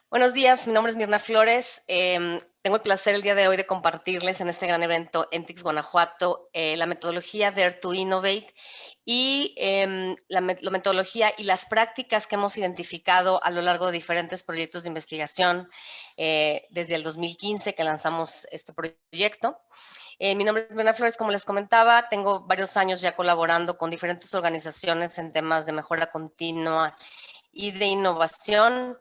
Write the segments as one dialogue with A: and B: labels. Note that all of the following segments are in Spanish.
A: Buenos días, mi nombre es Mirna Flores. Tengo el placer el día de hoy de compartirles en este gran evento Entix Guanajuato la metodología Dare to Innovate y la metodología y las prácticas que hemos identificado a lo largo de diferentes proyectos de investigación desde el 2015 que lanzamos este proyecto. Mi nombre es Mirna Flores, como les comentaba, tengo varios años ya colaborando con diferentes organizaciones en temas de mejora continua y de innovación.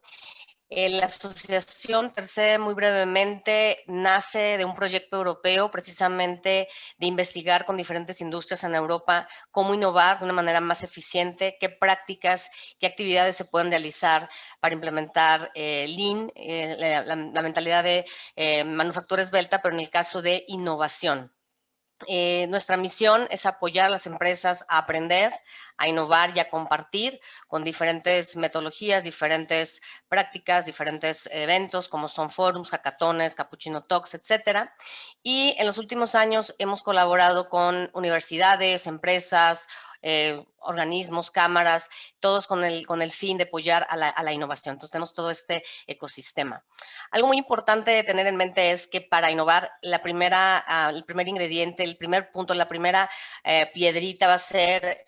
A: La asociación, per se, muy brevemente, nace de un proyecto europeo, precisamente de investigar con diferentes industrias en Europa cómo innovar de una manera más eficiente, qué prácticas, qué actividades se pueden realizar para implementar Lean, la mentalidad de manufactura esbelta, pero en el caso de innovación. Nuestra misión es apoyar a las empresas a aprender, a innovar y a compartir con diferentes metodologías, diferentes prácticas, diferentes eventos como son forums, hackatones, Cappuccino Talks, etcétera. Y en los últimos años hemos colaborado con universidades, empresas, organismos, cámaras, todos con el fin de apoyar a la innovación. Entonces tenemos todo este ecosistema. Algo muy importante de tener en mente es que para innovar, el primer ingrediente, el primer punto, la primera piedrita va a ser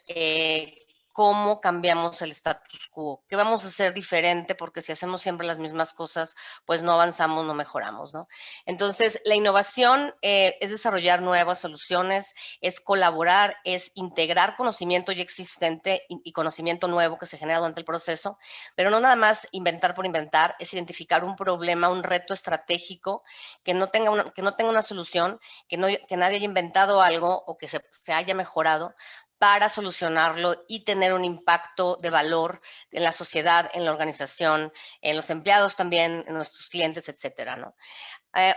A: cómo cambiamos el status quo, qué vamos a hacer diferente, porque si hacemos siempre las mismas cosas, pues no avanzamos, no mejoramos, ¿no? Entonces, la innovación es desarrollar nuevas soluciones, es colaborar, es integrar conocimiento ya existente y conocimiento nuevo que se genera durante el proceso, pero no nada más inventar por inventar, es identificar un problema, un reto estratégico que no tenga una solución, que nadie haya inventado algo o que se haya mejorado para solucionarlo y tener un impacto de valor en la sociedad, en la organización, en los empleados también, en nuestros clientes, etcétera, ¿no?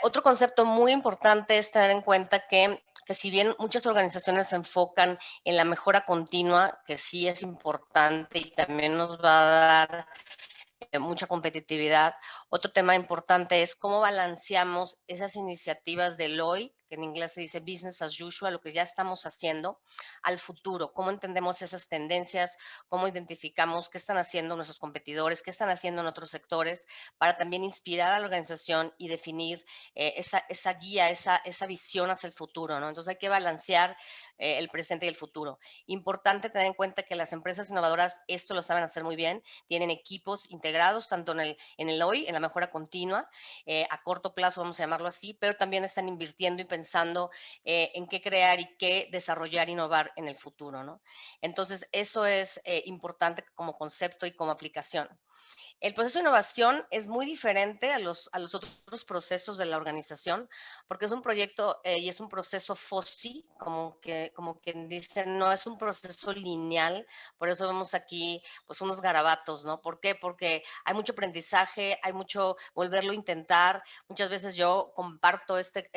A: Otro concepto muy importante es tener en cuenta que si bien muchas organizaciones se enfocan en la mejora continua, que sí es importante y también nos va a dar mucha competitividad. Otro tema importante es cómo balanceamos esas iniciativas del hoy, que en inglés se dice business as usual, lo que ya estamos haciendo, al futuro. Cómo entendemos esas tendencias, cómo identificamos qué están haciendo nuestros competidores, qué están haciendo en otros sectores, para también inspirar a la organización y definir esa guía, esa visión hacia el futuro, ¿no? Entonces hay que balancear el presente y el futuro. Importante tener en cuenta que las empresas innovadoras esto lo saben hacer muy bien, tienen equipos integrados tanto en el hoy, en la mejora continua, a corto plazo, vamos a llamarlo así, pero también están invirtiendo y pensando en qué crear y qué desarrollar, innovar en el futuro, ¿no? Entonces, eso es importante como concepto y como aplicación. El proceso de innovación es muy diferente a los otros procesos de la organización, porque es un proyecto y es un proceso FOSI, como quien dice, no es un proceso lineal, por eso vemos aquí pues unos garabatos, ¿no? ¿Por qué? Porque hay mucho aprendizaje, hay mucho volverlo a intentar. Muchas veces yo comparto este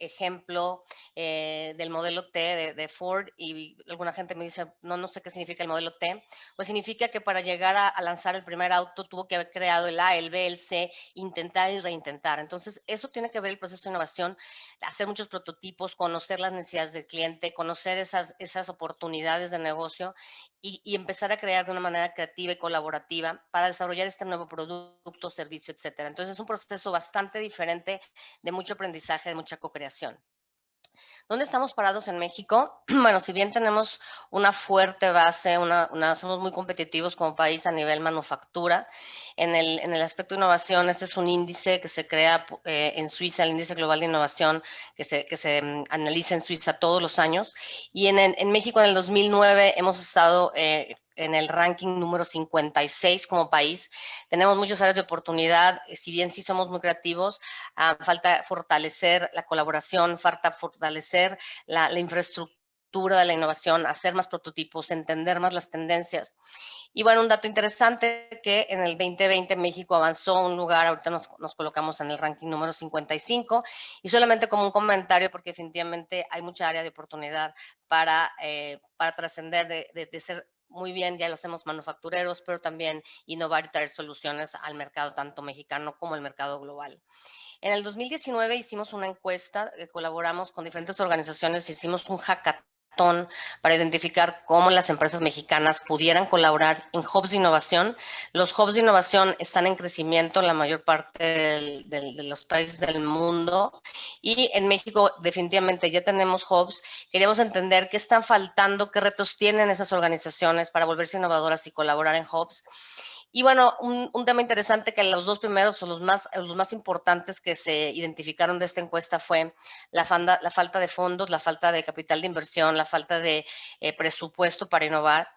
A: ejemplo del modelo T de Ford y alguna gente me dice, no, no sé qué significa el modelo T, pues significa que para llegar a lanzar el primer auto tuvo que haber creado el A, el B, el C, intentar y reintentar. Entonces, eso tiene que ver el proceso de innovación, hacer muchos prototipos, conocer las necesidades del cliente, conocer esas oportunidades de negocio y empezar a crear de una manera creativa y colaborativa para desarrollar este nuevo producto, servicio, etcétera. Entonces, es un proceso bastante diferente de mucho aprendizaje, de mucha co-creación. ¿Dónde estamos parados en México? Bueno, si bien tenemos una fuerte base, somos muy competitivos como país a nivel manufactura, en el aspecto de innovación, este es un índice que se crea en Suiza, el Índice Global de Innovación, que se analiza en Suiza todos los años. Y en México, en el 2009, hemos estado en el ranking número 56 como país. Tenemos muchas áreas de oportunidad, si bien sí somos muy creativos, falta fortalecer la colaboración, falta fortalecer la infraestructura de la innovación, hacer más prototipos, entender más las tendencias. Y bueno, un dato interesante que en el 2020 México avanzó un lugar, ahorita nos colocamos en el ranking número 55 y solamente como un comentario porque definitivamente hay mucha área de oportunidad para trascender de ser muy bien, ya lo hacemos manufactureros, pero también innovar y traer soluciones al mercado tanto mexicano como el mercado global. En el 2019 hicimos una encuesta, colaboramos con diferentes organizaciones, hicimos un hackathon para identificar cómo las empresas mexicanas pudieran colaborar en hubs de innovación. Los hubs de innovación están en crecimiento en la mayor parte de los países del mundo y en México definitivamente ya tenemos hubs. Queríamos entender qué están faltando, qué retos tienen esas organizaciones para volverse innovadoras y colaborar en hubs. Y bueno, un tema interesante que los dos primeros o los más importantes que se identificaron de esta encuesta fue la falta de fondos, la falta de capital de inversión, la falta de presupuesto para innovar.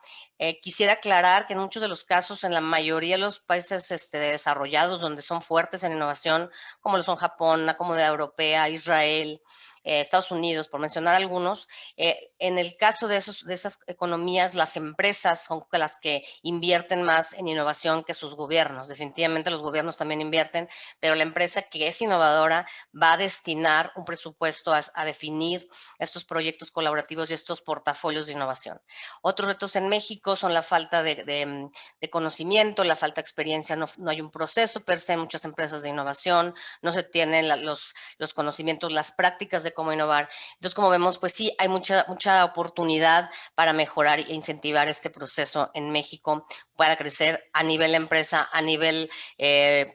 A: Quisiera aclarar que en muchos de los casos, en la mayoría de los países desarrollados, donde son fuertes en innovación, como lo son Japón, la Comunidad Europea, Israel, Estados Unidos, por mencionar algunos, en el caso de esas economías, las empresas son las que invierten más en innovación que sus gobiernos. Definitivamente los gobiernos también invierten, pero la empresa que es innovadora va a destinar un presupuesto a definir estos proyectos colaborativos y estos portafolios de innovación. Otros retos en México son la falta de conocimiento, la falta de experiencia, no hay un proceso per se en muchas empresas de innovación, no se tienen los conocimientos, las prácticas de cómo innovar. Entonces, como vemos, pues sí, hay mucha oportunidad para mejorar e incentivar este proceso en México para crecer a nivel empresa, a nivel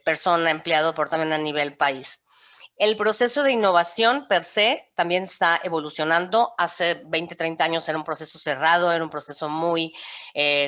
A: persona, empleado, pero también a nivel país. El proceso de innovación per se también está evolucionando. Hace 20, 30 años era un proceso cerrado, era un proceso muy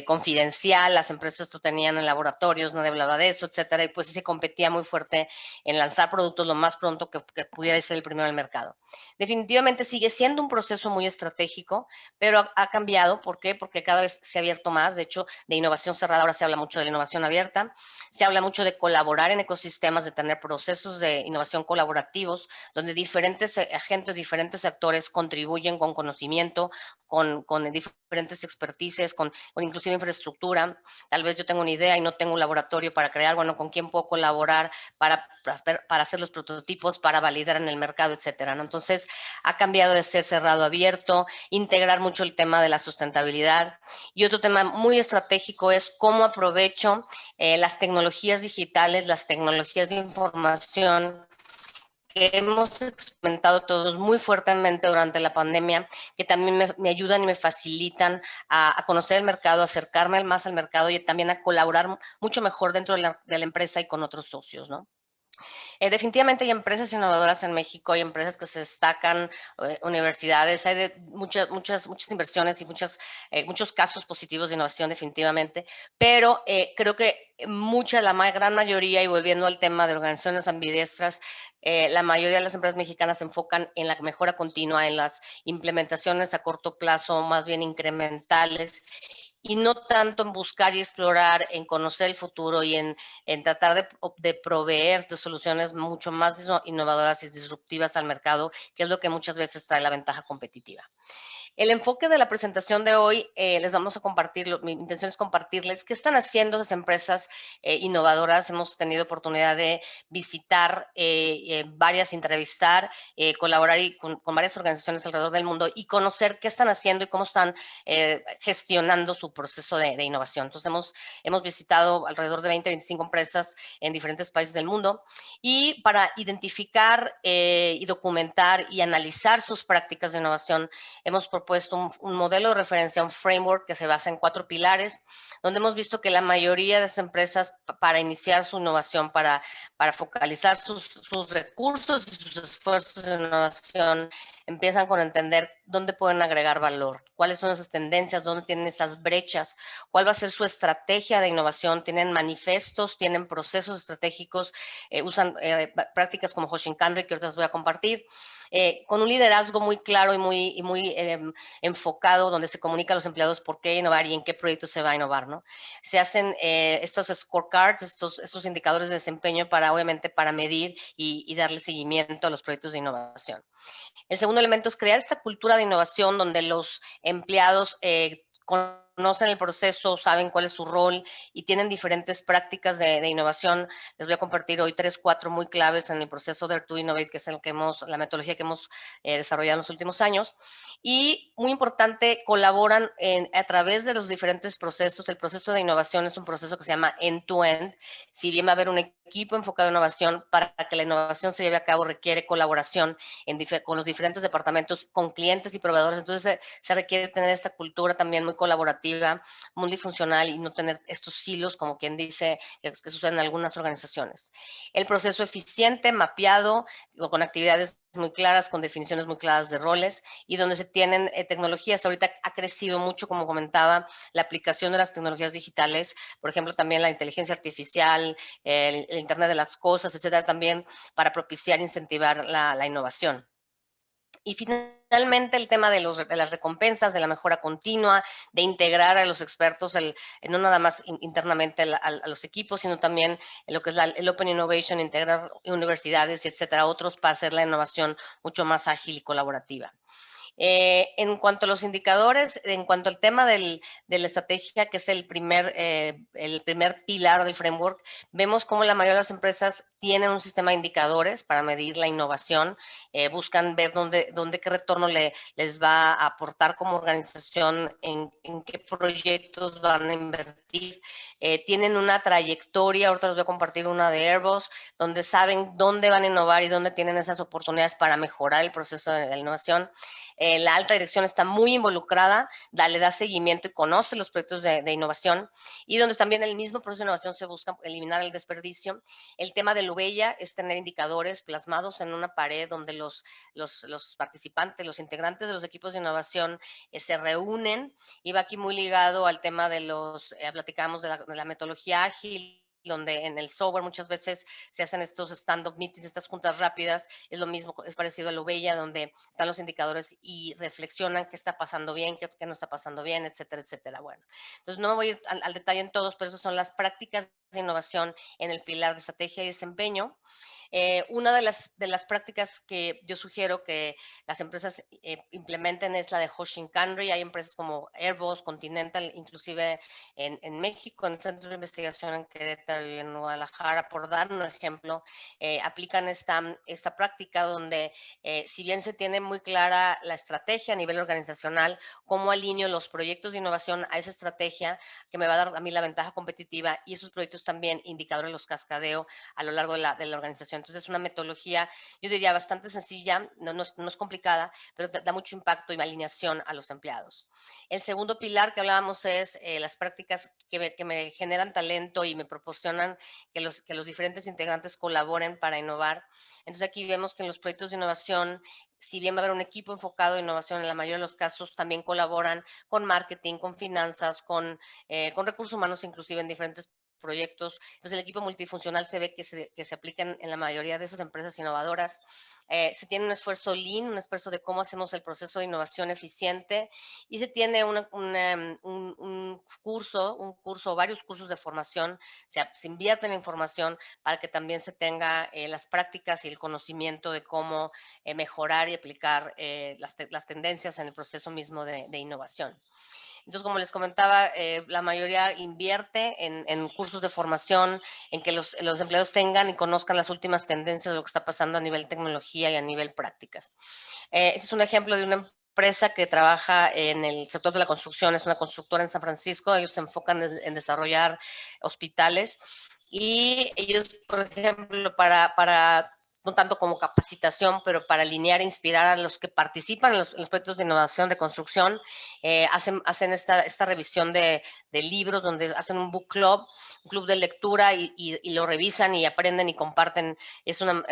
A: confidencial, las empresas lo tenían en laboratorios, nadie hablaba de eso, etcétera, y pues se competía muy fuerte en lanzar productos lo más pronto que pudiera ser el primero al mercado. Definitivamente sigue siendo un proceso muy estratégico, pero ha cambiado. ¿Por qué? Porque cada vez se ha abierto más. De hecho, de innovación cerrada ahora se habla mucho de la innovación abierta, se habla mucho de colaborar en ecosistemas, de tener procesos de innovación colaborativos, donde diferentes agentes, diferentes actores contribuyen con conocimiento, con diferentes expertices, con inclusive infraestructura. Tal vez yo tengo una idea y no tengo un laboratorio para crear, bueno, ¿con quién puedo colaborar para hacer los prototipos, para validar en el mercado, etcétera, ¿no? Entonces, ha cambiado de ser cerrado a abierto, integrar mucho el tema de la sustentabilidad. Y otro tema muy estratégico es cómo aprovecho las tecnologías digitales, las tecnologías de información que hemos experimentado todos muy fuertemente durante la pandemia, que también me ayudan y me facilitan a conocer el mercado, a acercarme más al mercado y también a colaborar mucho mejor dentro de la empresa y con otros socios, ¿no? Definitivamente hay empresas innovadoras en México, hay empresas que se destacan, universidades, hay muchas inversiones y muchos casos positivos de innovación definitivamente, pero creo que la gran mayoría, y volviendo al tema de organizaciones ambidiestras, la mayoría de las empresas mexicanas se enfocan en la mejora continua, en las implementaciones a corto plazo, más bien incrementales, y no tanto en buscar y explorar, en conocer el futuro y en tratar de proveer de soluciones mucho más innovadoras y disruptivas al mercado, que es lo que muchas veces trae la ventaja competitiva. El enfoque de la presentación de hoy, les vamos a compartir, mi intención es compartirles qué están haciendo esas empresas innovadoras. Hemos tenido oportunidad de visitar varias, entrevistar, colaborar con varias organizaciones alrededor del mundo y conocer qué están haciendo y cómo están gestionando su proceso de innovación. Entonces, hemos visitado alrededor de 20, 25 empresas en diferentes países del mundo y para identificar y documentar y analizar sus prácticas de innovación, hemos propuesto un modelo de referencia, un framework que se basa en 4 pilares, donde hemos visto que la mayoría de las empresas, para iniciar su innovación, para focalizar sus recursos y sus esfuerzos de innovación, empiezan con entender dónde pueden agregar valor, cuáles son esas tendencias, dónde tienen esas brechas, cuál va a ser su estrategia de innovación. Tienen manifestos, tienen procesos estratégicos, usan prácticas como Hoshinkanri, que ahorita les voy a compartir, con un liderazgo muy claro y muy enfocado, donde se comunica a los empleados por qué innovar y en qué proyecto se va a innovar, ¿no? Se hacen estos scorecards, estos indicadores de desempeño obviamente para medir y darle seguimiento a los proyectos de innovación. El segundo elemento es crear esta cultura de innovación donde los empleados conocen el proceso, saben cuál es su rol y tienen diferentes prácticas de innovación. Les voy a compartir hoy 3, 4 muy claves en el proceso Dare to Innovate, que es la metodología que hemos desarrollado en los últimos años. Y muy importante, colaboran a través de los diferentes procesos. El proceso de innovación es un proceso que se llama end-to-end. Si bien va a haber un equipo enfocado en innovación, para que la innovación se lleve a cabo requiere colaboración con los diferentes departamentos, con clientes y proveedores. Entonces se requiere tener esta cultura también muy colaborativa, multifuncional y no tener estos silos, como quien dice, que suceden en algunas organizaciones. El proceso eficiente, mapeado, con actividades muy claras, con definiciones muy claras de roles y donde se tienen tecnologías. Ahorita ha crecido mucho, como comentaba, la aplicación de las tecnologías digitales, por ejemplo, también la inteligencia artificial, el Internet de las cosas, etcétera, también para propiciar e incentivar la innovación. Y finalmente el tema de las recompensas, de la mejora continua, de integrar a los expertos, no nada más internamente a los equipos, sino también en lo que es el Open Innovation, integrar universidades, etcétera, otros para hacer la innovación mucho más ágil y colaborativa. En cuanto a los indicadores, en cuanto al tema de la estrategia, que es el primer pilar del framework, vemos cómo la mayoría de las empresas tienen un sistema de indicadores para medir la innovación, buscan ver qué retorno les va a aportar como organización, en qué proyectos van a invertir. Tienen una trayectoria, ahorita les voy a compartir una de Airbus, donde saben dónde van a innovar y dónde tienen esas oportunidades para mejorar el proceso de la innovación. La alta dirección está muy involucrada, le da seguimiento y conoce los proyectos de innovación, y donde también en el mismo proceso de innovación se busca eliminar el desperdicio. El tema de la huella es tener indicadores plasmados en una pared donde los participantes, los integrantes de los equipos de innovación se reúnen, y va aquí muy ligado al tema de platicamos de la metodología ágil, donde en el software muchas veces se hacen estos stand-up meetings, estas juntas rápidas. Es lo mismo, es parecido a la Ubella, donde están los indicadores y reflexionan qué está pasando bien, qué no está pasando bien, etcétera, etcétera. Bueno, entonces no me voy a ir al detalle en todos, pero esas son las prácticas de innovación en el pilar de estrategia y desempeño. Una de las prácticas que yo sugiero que las empresas implementen es la de Hoshin-Kanri. Hay empresas como Airbus, Continental, inclusive en México, en el Centro de Investigación en Querétaro y en Guadalajara, por dar un ejemplo, aplican esta práctica donde si bien se tiene muy clara la estrategia a nivel organizacional, cómo alineo los proyectos de innovación a esa estrategia que me va a dar a mí la ventaja competitiva, y esos proyectos también indicadores los cascadeo a lo largo de la organización. Entonces es una metodología, yo diría, bastante sencilla, no es complicada, pero da mucho impacto y alineación a los empleados. El segundo pilar que hablábamos es las prácticas que me generan talento y me proporcionan que los diferentes integrantes colaboren para innovar. Entonces aquí vemos que en los proyectos de innovación, si bien va a haber un equipo enfocado en innovación, en la mayoría de los casos también colaboran con marketing, con finanzas, con recursos humanos, inclusive en diferentes proyectos. Entonces el equipo multifuncional se ve que se aplica en la mayoría de esas empresas innovadoras. Se tiene un esfuerzo lean, un esfuerzo de cómo hacemos el proceso de innovación eficiente, y se tiene un curso, varios cursos de formación. Se invierte en información para que también se tenga las prácticas y el conocimiento de cómo mejorar y aplicar las tendencias en el proceso mismo de innovación. Entonces, como les comentaba, la mayoría invierte en cursos de formación, en que los empleados tengan y conozcan las últimas tendencias de lo que está pasando a nivel tecnología y a nivel prácticas. Este es un ejemplo de una empresa que trabaja en el sector de la construcción, es una constructora en San Francisco. Ellos se enfocan en desarrollar hospitales, y ellos, por ejemplo, para no tanto como capacitación, pero para alinear e inspirar a los que participan en los proyectos de innovación de construcción, hacen esta revisión de libros, donde hacen un book club, un club de lectura, y lo revisan y aprenden y comparten.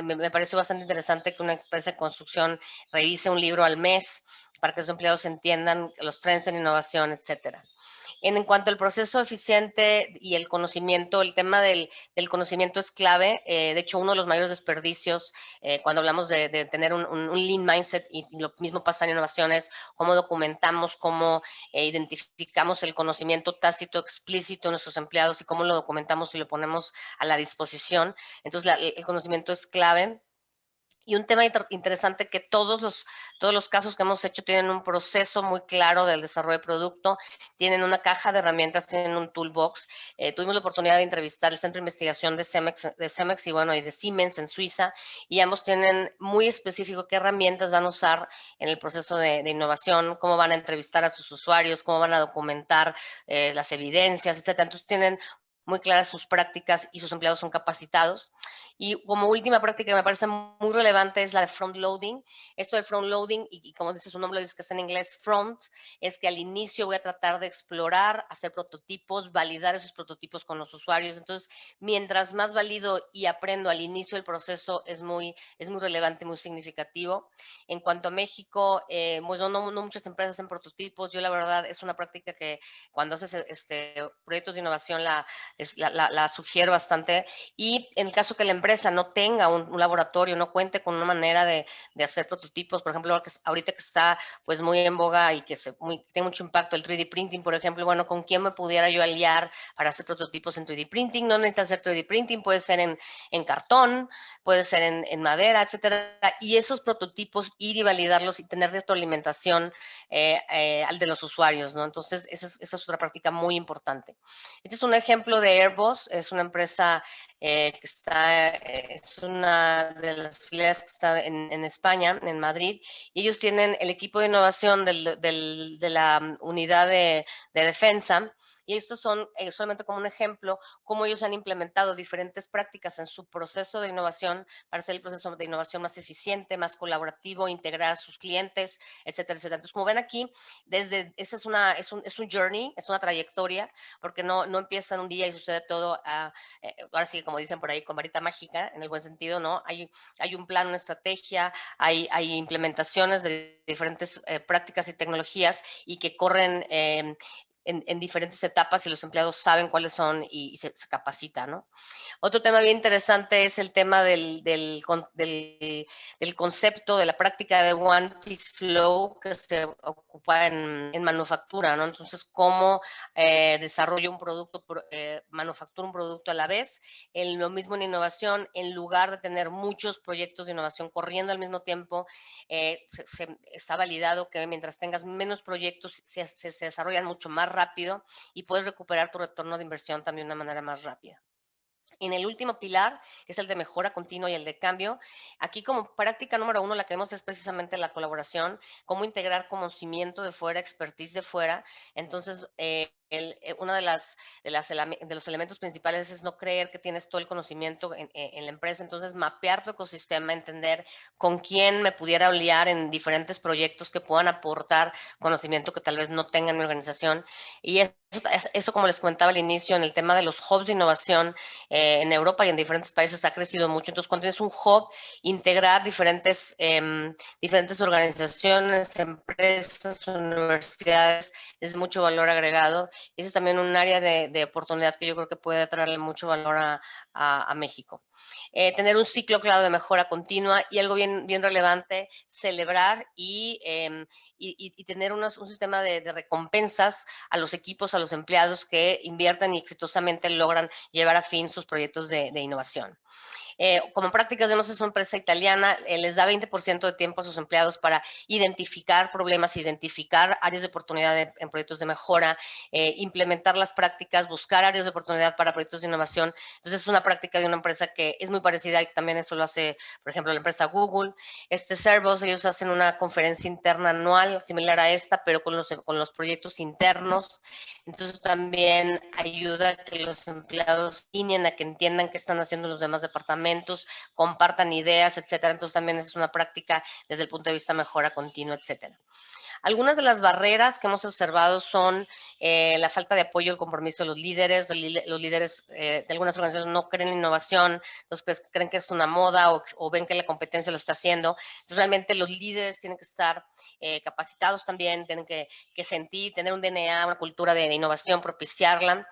A: Me pareció bastante interesante que una empresa de construcción revise un libro al mes para que los empleados entiendan los trends en innovación, etcétera. En cuanto al proceso eficiente y el conocimiento, el tema del conocimiento es clave. De hecho, uno de los mayores desperdicios cuando hablamos de tener un lean mindset, y lo mismo pasa en innovaciones, cómo documentamos, cómo identificamos el conocimiento tácito, explícito de nuestros empleados, y cómo lo documentamos y lo ponemos a la disposición. Entonces, el conocimiento es clave. Y un tema interesante que todos los casos que hemos hecho tienen un proceso muy claro del desarrollo de producto, tienen una caja de herramientas, tienen un toolbox. Tuvimos la oportunidad de entrevistar el Centro de Investigación de Cemex y bueno, y de Siemens en Suiza, y ambos tienen muy específico qué herramientas van a usar en el proceso de innovación, cómo van a entrevistar a sus usuarios, cómo van a documentar las evidencias, etcétera. Entonces tienen muy claras sus prácticas y sus empleados son capacitados. Y como última práctica que me parece muy relevante es la de front loading. Esto de front loading, y como dice su nombre, dice que está en inglés front, es que al inicio voy a tratar de explorar, hacer prototipos, validar esos prototipos con los usuarios. Entonces, mientras más valido y aprendo al inicio del proceso, es muy relevante, muy significativo. En cuanto a México, bueno, no muchas empresas hacen prototipos. Yo la verdad es una práctica que cuando haces proyectos de innovación la sugiero bastante. Y en el caso que la empresa no tenga un laboratorio, no cuente con una manera de hacer prototipos, por ejemplo, ahorita que está pues muy en boga y que tiene mucho impacto el 3D printing, por ejemplo, bueno, ¿con quién me pudiera yo aliar para hacer prototipos en 3D printing? No necesita hacer 3D printing, puede ser en cartón, puede ser en madera, etcétera. Y esos prototipos, ir y validarlos y tener retroalimentación al de los usuarios, ¿no? Entonces, esa es otra práctica muy importante. Este es un ejemplo de Airbus, es una empresa es una de las filiales que está en España, en Madrid, y ellos tienen el equipo de innovación de la unidad de defensa. Y estos son solamente como un ejemplo, cómo ellos han implementado diferentes prácticas en su proceso de innovación para hacer el proceso de innovación más eficiente, más colaborativo, integrar a sus clientes, etcétera, etcétera. Entonces, como ven aquí, esa es un journey, es una trayectoria, porque no empieza en un día y sucede todo ahora sí, como dicen por ahí, con varita mágica, en el buen sentido, ¿no? Hay un plan, una estrategia, hay implementaciones de diferentes prácticas y tecnologías y que corren en diferentes etapas y los empleados saben cuáles son y se capacitan, ¿no? Otro tema bien interesante es el tema del concepto de la práctica de One Piece Flow que se ocupa en manufactura, ¿no? Entonces, cómo desarrollo un producto, manufactura un producto a la vez. Lo mismo en innovación, en lugar de tener muchos proyectos de innovación corriendo al mismo tiempo, está validado que mientras tengas menos proyectos se desarrollan mucho más rápido y puedes recuperar tu retorno de inversión también de una manera más rápida. En el último pilar, que es el de mejora continua y el de cambio, aquí como práctica número 1 la que vemos es precisamente la colaboración, cómo integrar conocimiento de fuera, expertise de fuera. Entonces, uno de los elementos principales es no creer que tienes todo el conocimiento en la empresa, entonces mapear tu ecosistema, entender con quién me pudiera aliar en diferentes proyectos que puedan aportar conocimiento que tal vez no tenga en mi organización. Y eso, como les comentaba al inicio, en el tema de los hubs de innovación, en Europa y en diferentes países ha crecido mucho. Entonces, cuando tienes un hub, integrar diferentes organizaciones, empresas, universidades, es de mucho valor agregado. Y ese es también un área de oportunidad que yo creo que puede traerle mucho valor a México. Tener un ciclo claro de mejora continua y algo bien relevante, celebrar y tener un sistema de recompensas a los equipos, a los empleados que inviertan y exitosamente logran llevar a fin sus proyectos de innovación. Como prácticas, vemos es una empresa italiana, les da 20% de tiempo a sus empleados para identificar problemas, identificar áreas de oportunidad en proyectos de mejora, implementar las prácticas, buscar áreas de oportunidad para proyectos de innovación. Entonces, es una práctica de una empresa que es muy parecida y también eso lo hace, por ejemplo, la empresa Google. Servos, ellos hacen una conferencia interna anual similar a esta, pero con los proyectos internos. Entonces, también ayuda a que los empleados a que entiendan qué están haciendo los demás departamentos, compartan ideas, etcétera. Entonces, también es una práctica desde el punto de vista mejora continua, etcétera. Algunas de las barreras que hemos observado son la falta de apoyo, el compromiso de los líderes. Los líderes de algunas organizaciones no creen en innovación, entonces creen que es una moda o ven que la competencia lo está haciendo. Entonces, realmente los líderes tienen que estar capacitados también, tienen que sentir, tener un DNA, una cultura de innovación, propiciarla,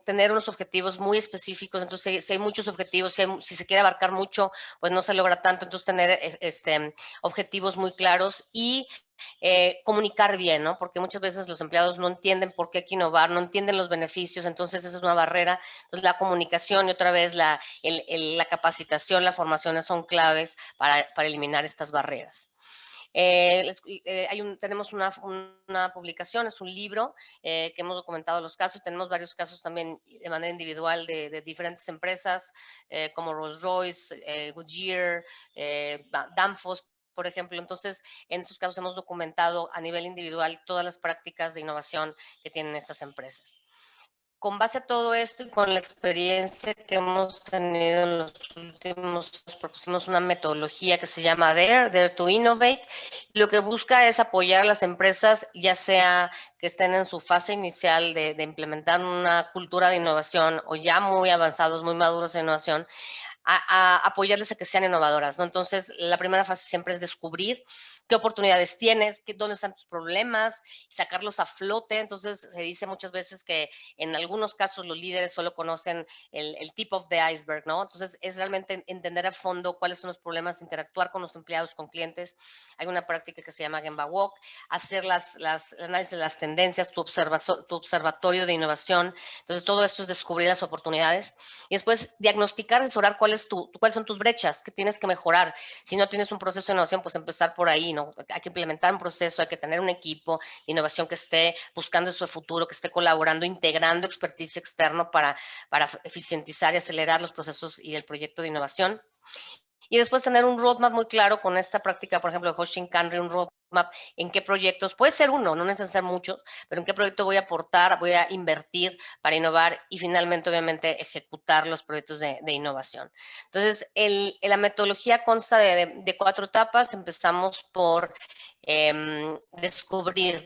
A: tener unos objetivos muy específicos. Entonces, si hay muchos objetivos, si se quiere abarcar mucho, pues no se logra tanto. Entonces, tener objetivos muy claros y comunicar bien, ¿no? Porque muchas veces los empleados no entienden por qué hay que innovar, no entienden los beneficios, entonces esa es una barrera. Entonces la comunicación y otra vez la capacitación, la formación son claves para eliminar estas barreras. Tenemos una publicación, es un libro que hemos documentado los casos. Tenemos varios casos también de manera individual de diferentes empresas como Rolls-Royce, Goodyear, Danfoss, por ejemplo. Entonces, en esos casos hemos documentado a nivel individual todas las prácticas de innovación que tienen estas empresas. Con base a todo esto y con la experiencia que hemos tenido en los últimos, propusimos una metodología que se llama Dare to Innovate. Lo que busca es apoyar a las empresas, ya sea que estén en su fase inicial de implementar una cultura de innovación o ya muy avanzados, muy maduros de innovación, a apoyarles a que sean innovadoras, ¿no? Entonces, la primera fase siempre es descubrir qué oportunidades tienes, dónde están tus problemas, sacarlos a flote. Entonces, se dice muchas veces que en algunos casos los líderes solo conocen el tip of the iceberg, ¿no? Entonces, es realmente entender a fondo cuáles son los problemas, interactuar con los empleados, con clientes. Hay una práctica que se llama Gemba Walk, hacer las análisis de las tendencias, tu observatorio de innovación. Entonces, todo esto es descubrir las oportunidades y después diagnosticar, asesorar cuáles son tus brechas, qué tienes que mejorar. Si no tienes un proceso de innovación, pues empezar por ahí, ¿no? Hay que implementar un proceso, hay que tener un equipo de innovación que esté buscando su futuro, que esté colaborando, integrando expertise externo para eficientizar y acelerar los procesos y el proyecto de innovación. Y después tener un roadmap muy claro con esta práctica, por ejemplo, de Hoshin Kanri, un roadmap en qué proyectos, puede ser uno, no necesitan ser muchos, pero en qué proyecto voy a aportar, voy a invertir para innovar y finalmente, obviamente, ejecutar los proyectos de innovación. Entonces, la metodología consta de 4 etapas. Empezamos por descubrir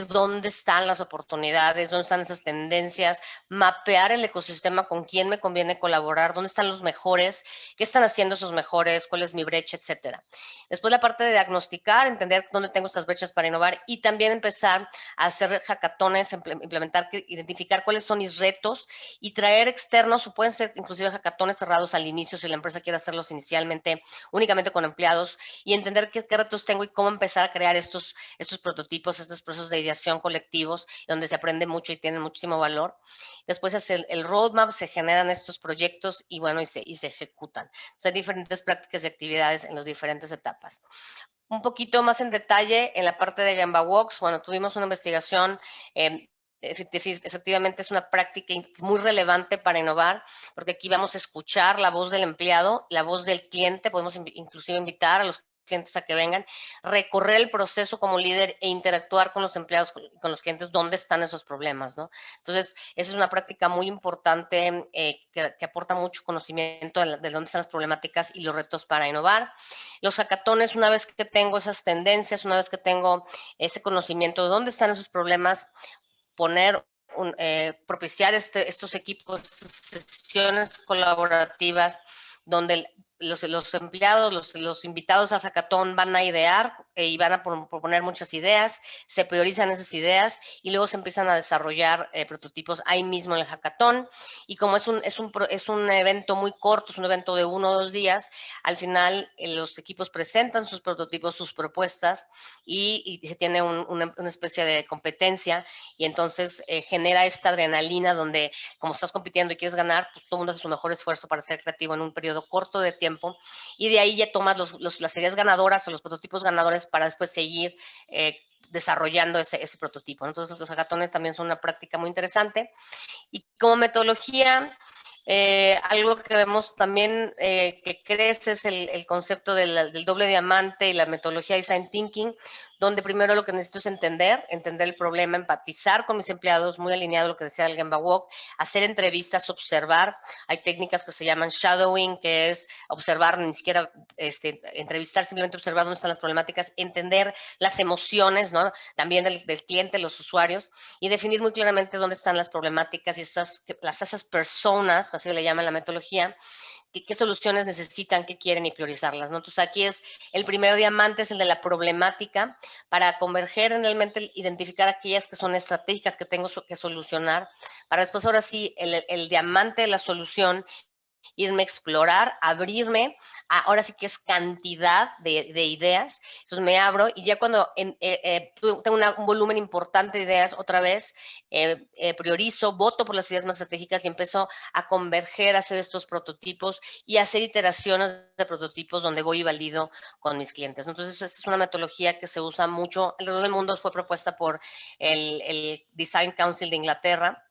A: dónde están las oportunidades, dónde están esas tendencias, mapear el ecosistema, con quién me conviene colaborar, dónde están los mejores, qué están haciendo esos mejores, cuál es mi brecha, etcétera. Después la parte de diagnosticar, entender dónde tengo estas brechas para innovar y también empezar a hacer hackatones, implementar, identificar cuáles son mis retos y traer externos, o pueden ser inclusive hackatones cerrados al inicio si la empresa quiere hacerlos inicialmente únicamente con empleados, y entender qué retos tengo y cómo empezar a crear estos prototipos, estos procesos de ideación colectivos, donde se aprende mucho y tienen muchísimo valor. Después es el roadmap, se generan estos proyectos y bueno, y se ejecutan. Entonces, hay diferentes prácticas y actividades en las diferentes etapas. Un poquito más en detalle, en la parte de Gemba Walks, bueno, tuvimos una investigación, efectivamente es una práctica muy relevante para innovar, porque aquí vamos a escuchar la voz del empleado, la voz del cliente, podemos inclusive invitar a los clientes a que vengan, recorrer el proceso como líder e interactuar con los empleados, con los clientes, dónde están esos problemas, ¿no? Entonces, esa es una práctica muy importante que aporta mucho conocimiento de dónde están las problemáticas y los retos para innovar. Los hackatones, una vez que tengo esas tendencias, una vez que tengo ese conocimiento de dónde están esos problemas, propiciar estos equipos, sesiones colaborativas donde los empleados, los invitados al hackathon van a idear y van a proponer muchas ideas, se priorizan esas ideas y luego se empiezan a desarrollar prototipos ahí mismo en el hackathon. Y como es un evento muy corto, es un evento de 1 o 2 días, al final los equipos presentan sus prototipos, sus propuestas y se tiene una especie de competencia, y entonces genera esta adrenalina donde, como estás compitiendo y quieres ganar, pues todo el mundo hace su mejor esfuerzo para ser creativo en un periodo corto de tiempo, y de ahí ya tomas las ideas ganadoras o los prototipos ganadores para después seguir desarrollando ese prototipo, ¿no? Entonces, los hackatones también son una práctica muy interesante. Y como metodología, algo que vemos también que crece es el concepto del doble diamante y la metodología Design Thinking, donde primero lo que necesito es entender el problema, empatizar con mis empleados, muy alineado a lo que decía el Gemba Walk, hacer entrevistas, observar. Hay técnicas que se llaman shadowing, que es observar, ni siquiera entrevistar, simplemente observar dónde están las problemáticas, entender las emociones, ¿no? También del cliente, los usuarios, y definir muy claramente dónde están las problemáticas y esas personas, así le llaman la metodología, qué soluciones necesitan, qué quieren y priorizarlas, ¿no? Entonces, aquí es el primer diamante, es el de la problemática, para converger en el mente, identificar aquellas que son estratégicas que tengo que solucionar, para después, ahora sí, el diamante de la solución, irme a explorar, abrirme, ahora sí que es cantidad de ideas, entonces me abro y ya cuando tengo un volumen importante de ideas otra vez, priorizo, voto por las ideas más estratégicas y empiezo a converger, a hacer estos prototipos y hacer iteraciones de prototipos donde voy y valido con mis clientes. Entonces, es una metodología que se usa mucho alrededor del mundo, fue propuesta por el Design Council de Inglaterra.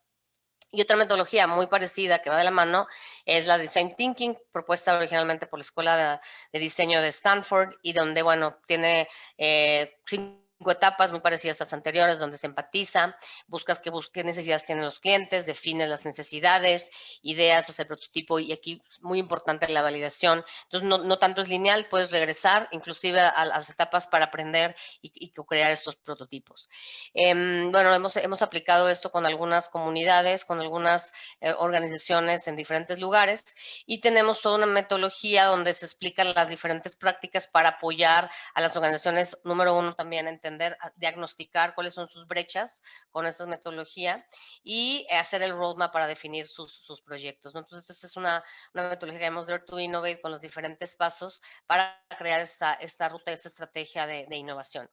A: Y otra metodología muy parecida que va de la mano es la Design Thinking, propuesta originalmente por la Escuela de Diseño de Stanford y donde, bueno, tiene 5 etapas muy parecidas a las anteriores, donde se empatiza, buscas qué necesidades tienen los clientes, defines las necesidades, ideas, hacer prototipo y aquí muy importante la validación. Entonces, no tanto es lineal, puedes regresar inclusive a las etapas para aprender y crear estos prototipos. Bueno, hemos aplicado esto con algunas comunidades, con algunas organizaciones en diferentes lugares y tenemos toda una metodología donde se explican las diferentes prácticas para apoyar a las organizaciones, número uno, también entender, diagnosticar cuáles son sus brechas con esta metodología y hacer el roadmap para definir sus proyectos, ¿no? Entonces, esta es una metodología que llamamos Dare to Innovate con los diferentes pasos para crear esta ruta, esta estrategia de innovación.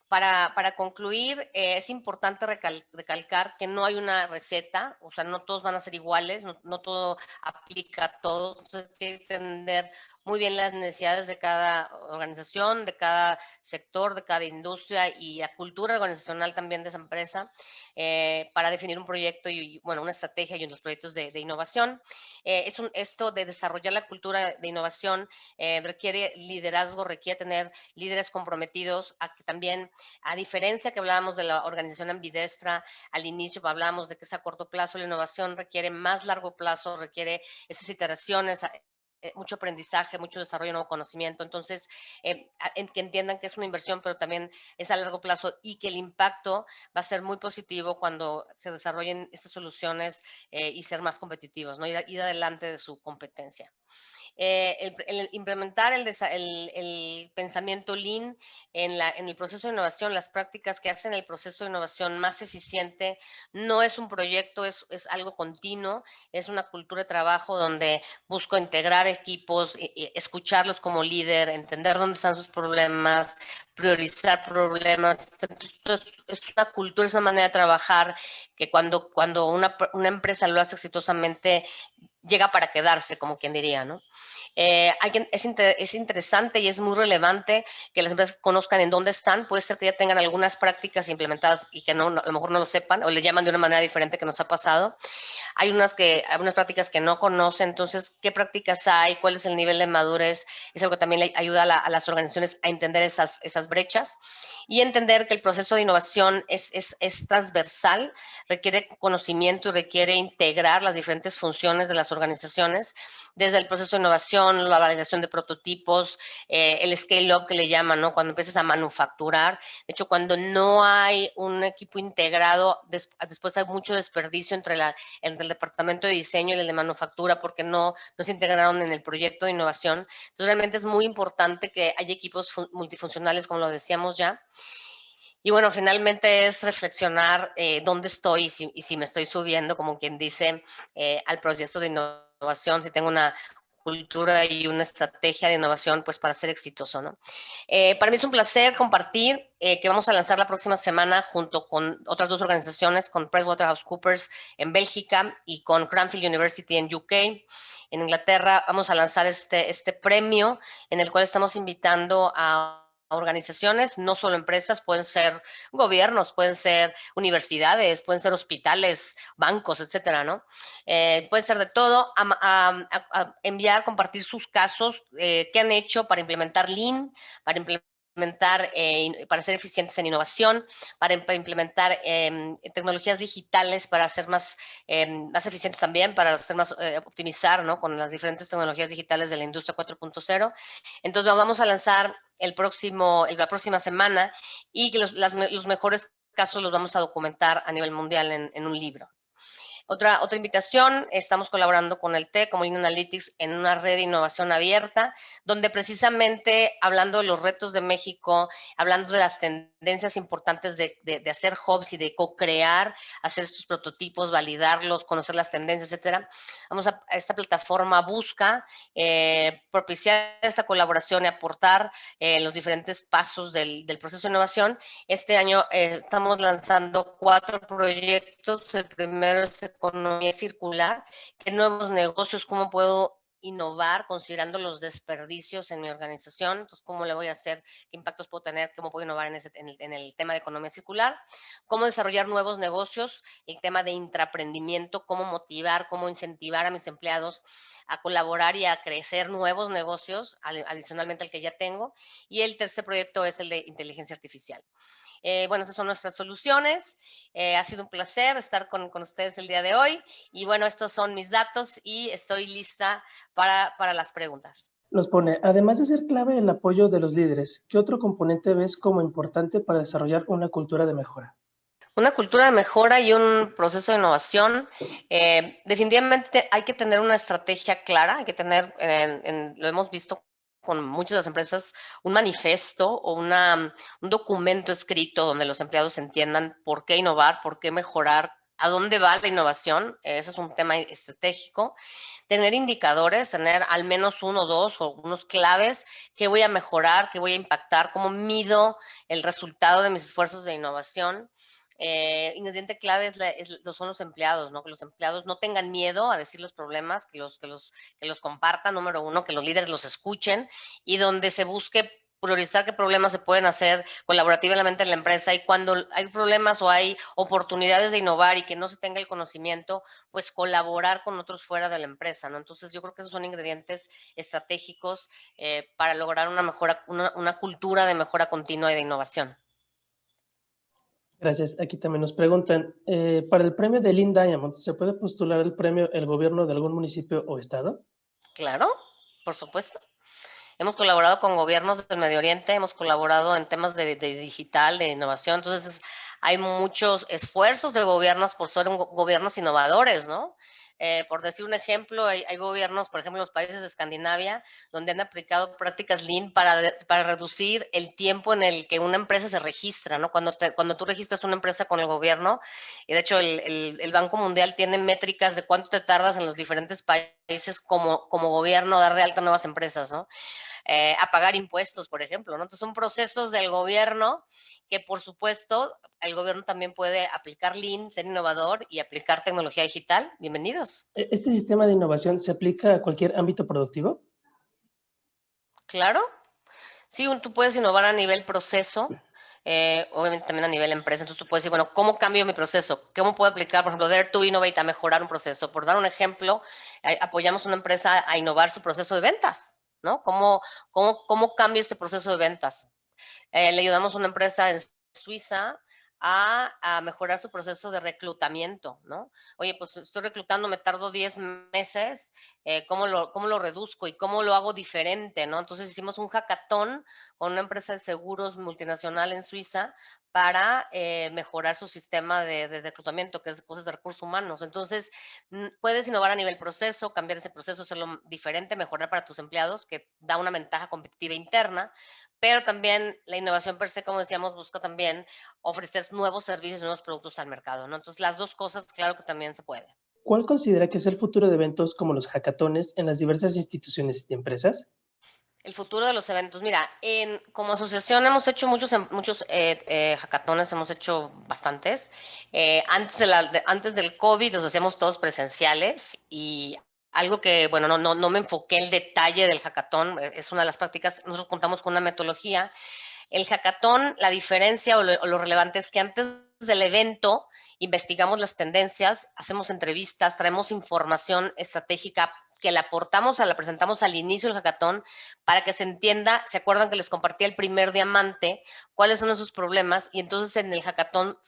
A: Para concluir, es importante recalcar que no hay una receta, o sea, no todos van a ser iguales, no todo aplica a todos, entonces hay que entender muy bien las necesidades de cada organización, de cada sector, de cada industria y la cultura organizacional también de esa empresa para definir un proyecto y, bueno, una estrategia y los proyectos de innovación. Esto de desarrollar la cultura de innovación requiere liderazgo, requiere tener líderes comprometidos a que también, a diferencia que hablábamos de la organización ambidestra, al inicio hablábamos de que es a corto plazo, la innovación requiere más largo plazo, requiere esas iteraciones, mucho aprendizaje, mucho desarrollo de nuevo conocimiento. Entonces, que entiendan que es una inversión, pero también es a largo plazo y que el impacto va a ser muy positivo cuando se desarrollen estas soluciones y ser más competitivos, ¿no? Ir adelante de su competencia. El implementar el pensamiento Lean en el proceso de innovación, las prácticas que hacen el proceso de innovación más eficiente, no es un proyecto, es algo continuo, es una cultura de trabajo donde busco integrar equipos, escucharlos como líder, entender dónde están sus problemas, priorizar problemas. Es una cultura, es una manera de trabajar que cuando una empresa lo hace exitosamente, llega para quedarse, como quien diría, ¿no? Es interesante y es muy relevante que las empresas conozcan en dónde están. Puede ser que ya tengan algunas prácticas implementadas y que a lo mejor no lo sepan o le llaman de una manera diferente que nos ha pasado. Hay unas prácticas que no conocen, entonces, ¿qué prácticas hay? ¿Cuál es el nivel de madurez? Es algo que también le ayuda a las organizaciones a entender esas brechas y entender que el proceso de innovación es transversal, requiere conocimiento y requiere integrar las diferentes funciones de las organizaciones, desde el proceso de innovación, la validación de prototipos, el scale-up que le llaman, ¿no? Cuando empiezas a manufacturar. De hecho, cuando no hay un equipo integrado, después hay mucho desperdicio entre el departamento de diseño y el de manufactura porque no se integraron en el proyecto de innovación. Entonces, realmente es muy importante que haya equipos multifuncionales, como lo decíamos ya. Y bueno, finalmente es reflexionar dónde estoy y si me estoy subiendo, como quien dice, al proceso de innovación, si tengo una cultura y una estrategia de innovación, pues para ser exitoso, ¿no? Para mí es un placer compartir que vamos a lanzar la próxima semana junto con otras 2 organizaciones, con PricewaterhouseCoopers en Bélgica y con Cranfield University en UK. En Inglaterra vamos a lanzar este premio en el cual estamos invitando a organizaciones, no solo empresas, pueden ser gobiernos, pueden ser universidades, pueden ser hospitales, bancos, etcétera, ¿no? Puede ser de todo, a enviar, compartir sus casos, qué han hecho para implementar Lean, para para ser eficientes en innovación, para implementar tecnologías digitales para ser más eficientes también, para ser más optimizar, ¿no? Con las diferentes tecnologías digitales de la industria 4.0. Entonces, vamos a lanzar la próxima semana y los mejores casos los vamos a documentar a nivel mundial en un libro. Otra invitación, estamos colaborando con el TEC, como Lean Analytics, en una red de innovación abierta, donde precisamente hablando de los retos de México, hablando de las tendencias importantes de hacer hubs y de co-crear, hacer estos prototipos, validarlos, conocer las tendencias, etcétera. Vamos a esta plataforma busca propiciar esta colaboración y aportar los diferentes pasos del proceso de innovación. Este año estamos lanzando 4 proyectos. El primero es economía circular, qué nuevos negocios, cómo puedo innovar considerando los desperdicios en mi organización, entonces cómo le voy a hacer, qué impactos puedo tener, cómo puedo innovar en el tema de economía circular, cómo desarrollar nuevos negocios, el tema de intraprendimiento, cómo motivar, cómo incentivar a mis empleados a colaborar y a crecer nuevos negocios adicionalmente al que ya tengo, y el tercer proyecto es el de inteligencia artificial. Bueno, esas son nuestras soluciones. Ha sido un placer estar con ustedes el día de hoy. Y bueno, estos son mis datos y estoy lista para las preguntas.
B: Nos pone, además de ser clave el apoyo de los líderes, ¿qué otro componente ves como importante para desarrollar una cultura de mejora?
A: Una cultura de mejora y un proceso de innovación. Definitivamente hay que tener una estrategia clara, hay que tener, lo hemos visto con muchas de las empresas, un manifiesto o un documento escrito donde los empleados entiendan por qué innovar, por qué mejorar, a dónde va la innovación. Ese es un tema estratégico. Tener indicadores, tener al menos uno o dos o unos claves, qué voy a mejorar, qué voy a impactar, cómo mido el resultado de mis esfuerzos de innovación. Ingrediente clave son los empleados, ¿no? Que los empleados no tengan miedo a decir los problemas, que los compartan, número uno, que los líderes los escuchen y donde se busque priorizar qué problemas se pueden hacer colaborativamente en la empresa, y cuando hay problemas o hay oportunidades de innovar y que no se tenga el conocimiento, pues colaborar con otros fuera de la empresa, ¿no? Entonces yo creo que esos son ingredientes estratégicos para lograr una cultura de mejora continua y de innovación.
B: Gracias. Aquí también nos preguntan, para el premio de Lean Diamond, ¿se puede postular el premio el gobierno de algún municipio o estado?
A: Claro, por supuesto. Hemos colaborado con gobiernos del Medio Oriente, hemos colaborado en temas de digital, de innovación, entonces hay muchos esfuerzos de gobiernos por ser gobiernos innovadores, ¿no? Por decir un ejemplo, hay gobiernos, por ejemplo, en los países de Escandinavia, donde han aplicado prácticas Lean para reducir el tiempo en el que una empresa se registra, ¿no? Cuando tú registras una empresa con el gobierno, y de hecho el Banco Mundial tiene métricas de cuánto te tardas en los diferentes países como gobierno dar de alta nuevas empresas, ¿no? A pagar impuestos, por ejemplo, ¿no? Entonces son procesos del gobierno que, por supuesto, el gobierno también puede aplicar Lean, ser innovador y aplicar tecnología digital. Bienvenidos.
B: ¿Este sistema de innovación se aplica a cualquier ámbito productivo?
A: Claro. Sí, tú puedes innovar a nivel proceso, obviamente también a nivel empresa. Entonces tú puedes decir, bueno, ¿cómo cambio mi proceso? ¿Cómo puedo aplicar, por ejemplo, Dare to Innovate a mejorar un proceso? Por dar un ejemplo, apoyamos a una empresa a innovar su proceso de ventas, ¿no? ¿Cómo cambio este proceso de ventas? Le ayudamos a una empresa en Suiza a mejorar su proceso de reclutamiento, ¿no? Oye, pues estoy reclutando, me tardo 10 meses, ¿cómo lo reduzco y cómo lo hago diferente, ¿no? Entonces hicimos un hackathon con una empresa de seguros multinacional en Suiza para mejorar su sistema de reclutamiento, que es cosas de recursos humanos. Entonces, puedes innovar a nivel proceso, cambiar ese proceso, hacerlo diferente, mejorar para tus empleados, que da una ventaja competitiva interna, pero también la innovación per se, como decíamos, busca también ofrecer nuevos servicios y nuevos productos al mercado, ¿no? Entonces, las dos cosas, claro que también se puede.
B: ¿Cuál considera que es el futuro de eventos como los hackatones en las diversas instituciones y empresas?
A: El futuro de los eventos. Mira, como asociación hemos hecho muchos hackatones, hemos hecho bastantes. Antes del COVID los hacíamos todos presenciales, y algo que, bueno, no me enfoqué en el detalle del hackatón, es una de las prácticas. Nosotros contamos con una metodología. El hackatón, la diferencia o lo relevante es que antes del evento investigamos las tendencias, hacemos entrevistas, traemos información estratégica que la presentamos al inicio del hackatón para que se entienda. ¿Se acuerdan que les compartí el primer diamante? ¿Cuáles son esos problemas? Y entonces en el hackatón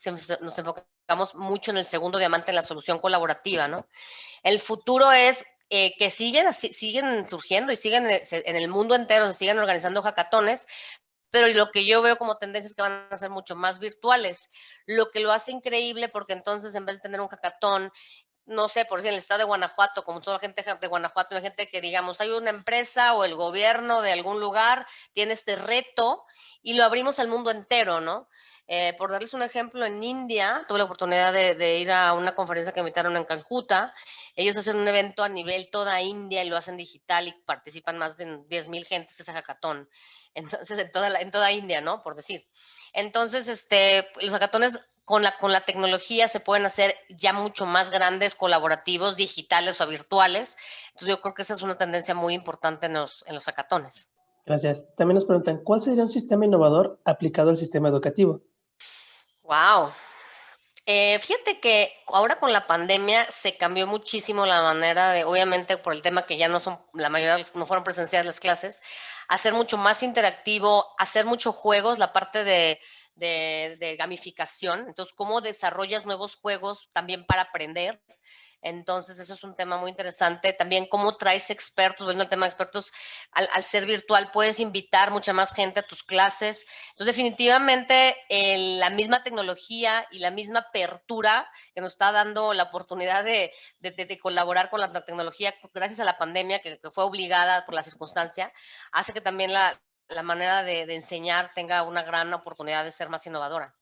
A: nos enfocamos mucho en el segundo diamante, en la solución colaborativa, ¿no? El futuro es que siguen surgiendo y siguen en el mundo entero, se siguen organizando hackatones, pero lo que yo veo como tendencia es que van a ser mucho más virtuales, lo que lo hace increíble porque entonces en vez de tener un hackathon no sé, por decir, en el estado de Guanajuato, como toda la gente de Guanajuato, hay gente que, digamos, hay una empresa o el gobierno de algún lugar tiene este reto y lo abrimos al mundo entero, ¿no? Por darles un ejemplo, en India, tuve la oportunidad de ir a una conferencia que me invitaron en Calcuta. Ellos hacen un evento a nivel toda India y lo hacen digital y participan más de 10,000 gentes, ese hackathon. Entonces, en toda India, ¿no? Por decir. Entonces, los hackatones con la tecnología se pueden hacer ya mucho más grandes, colaborativos, digitales o virtuales. Entonces yo creo que esa es una tendencia muy importante en los hackatones.
B: Gracias. También nos preguntan, ¿cuál sería un sistema innovador aplicado al sistema educativo?
A: Wow. Fíjate que ahora con la pandemia se cambió muchísimo la manera de, obviamente por el tema que ya no son, la mayoría no fueron presenciales las clases, hacer mucho más interactivo, hacer muchos juegos, la parte de gamificación. Entonces, cómo desarrollas nuevos juegos también para aprender. Entonces, eso es un tema muy interesante. También cómo traes expertos, volviendo al tema de expertos, al ser virtual puedes invitar mucha más gente a tus clases. Entonces, definitivamente, la misma tecnología y la misma apertura que nos está dando la oportunidad de colaborar con la tecnología, gracias a la pandemia, que fue obligada por la circunstancia, hace que también la manera de enseñar tenga una gran oportunidad de ser más innovadora.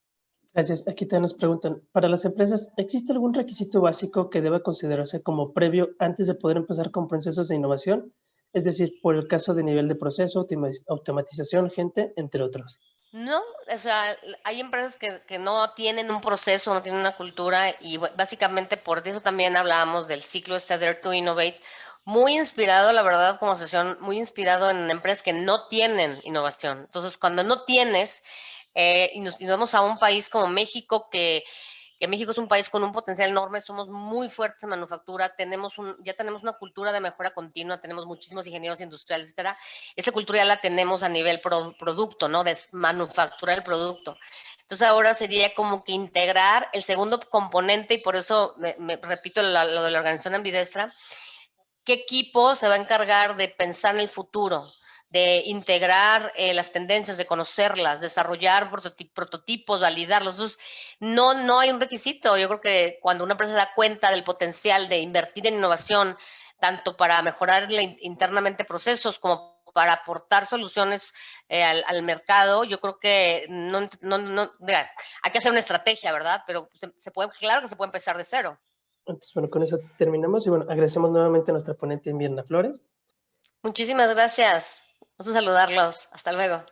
B: Gracias. Aquí también nos preguntan, para las empresas, ¿existe algún requisito básico que deba considerarse como previo antes de poder empezar con procesos de innovación? Es decir, por el caso de nivel de proceso, automatización, gente, entre otros.
A: No, o sea, hay empresas que no tienen un proceso, no tienen una cultura y básicamente por eso también hablábamos del ciclo Dare to Innovate, muy inspirado, la verdad, como asociación, muy inspirado en empresas que no tienen innovación. Entonces, cuando no tienes, y nos vamos a un país como México que México es un país con un potencial enorme, somos muy fuertes en manufactura, ya tenemos una cultura de mejora continua, tenemos muchísimos ingenieros industriales, etcétera. Esa cultura ya la tenemos a nivel producto, ¿no? De manufacturar el producto. Entonces ahora sería como que integrar el segundo componente y por eso me repito lo de la organización ambidestra, ¿qué equipo se va a encargar de pensar en el futuro? De integrar las tendencias, de conocerlas, desarrollar prototipos, validarlos. Entonces, no hay un requisito. Yo creo que cuando una empresa se da cuenta del potencial de invertir en innovación, tanto para mejorar internamente procesos como para aportar soluciones al mercado, yo creo que hay que hacer una estrategia, ¿verdad? Pero claro que se puede empezar de cero.
B: Entonces, bueno, con eso terminamos y bueno, agradecemos nuevamente a nuestra ponente Mirna Flores.
A: Muchísimas gracias. Gusto saludarlos. Hasta luego.